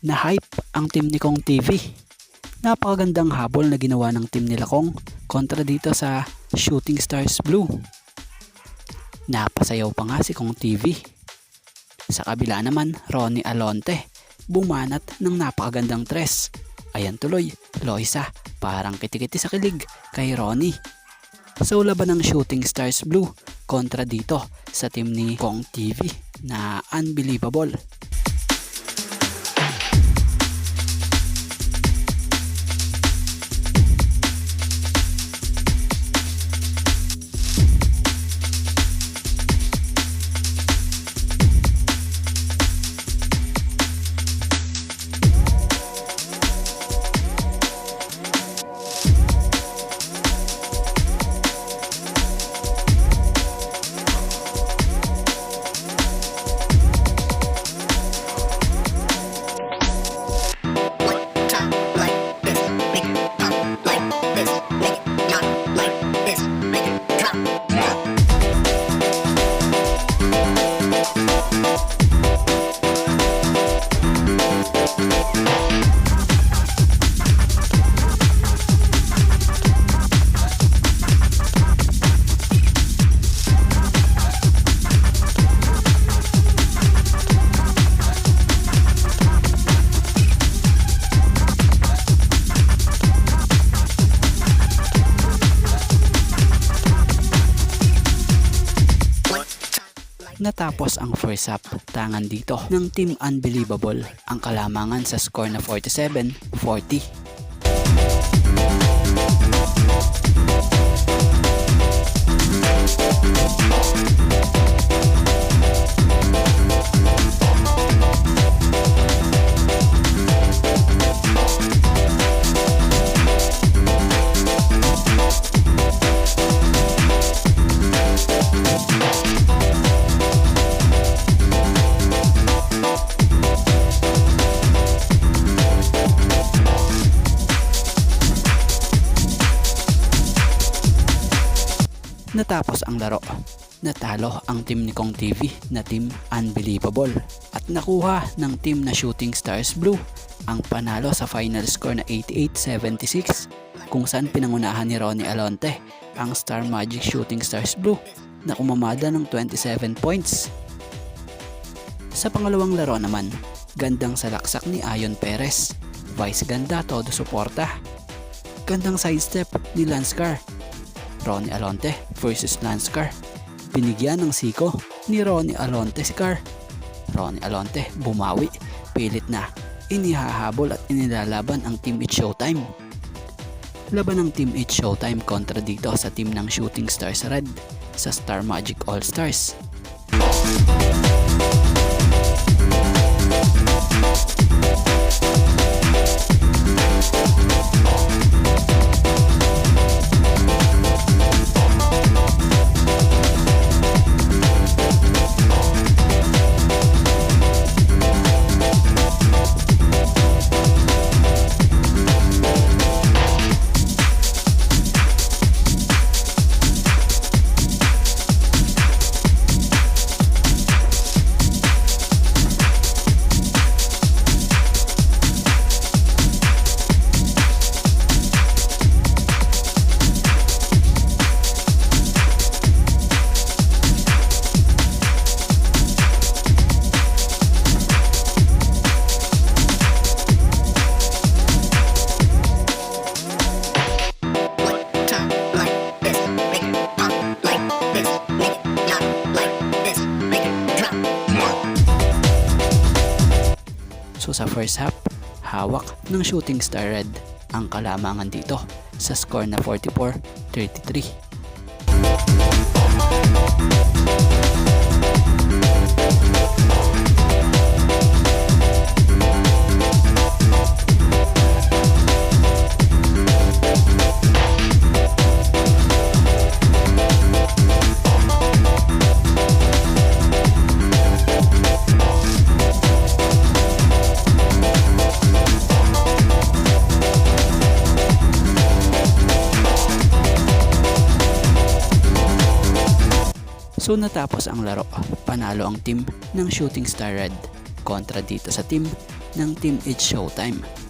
Na-hype ang team ni Kong TV. Napakagandang habol na ginawa ng team nila Kong kontra dito sa Shooting Stars Blue. Napasayaw pa nga si Kong TV. Sa kabila naman, Ronnie Alonte bumanat ng napakagandang tres. Ayan tuloy, Loisa, parang kitikiti sa kilig kay Ronnie. So laban ng Shooting Stars Blue kontra dito sa team ni Kong TV na unbelievable. Natapos ang first half, tangan dito ng Team Unbelievable ang kalamangan sa score na 47-40. Natapos ang laro, natalo ang team ni Kong TV na Team Unbelievable at nakuha ng team na Shooting Stars Blue ang panalo sa final score na 88-76 kung saan pinangunahan ni Ronnie Alonte ang Star Magic Shooting Stars Blue na kumamada ng 27 points. Sa pangalawang laro naman, gandang salaksak ni Ayon Perez, vice ganda todo suporta. Gandang sidestep ni Lanscar. Ronnie Alonte versus Lanscar. Binigyan ng siko ni Ronnie Alonte si Car. Ronnie Alonte bumawi, pilit na inihahabol at inilalaban ang Team It's Showtime. Laban ng Team It's Showtime kontra dito sa team ng Shooting Stars Red sa Star Magic All Stars. So sa first half, hawak ng Shooting Star Red ang kalamangan dito sa score na 44-33. So natapos ang laro, panalo ang team ng Shooting Star Red kontra dito sa team ng Team It's Showtime.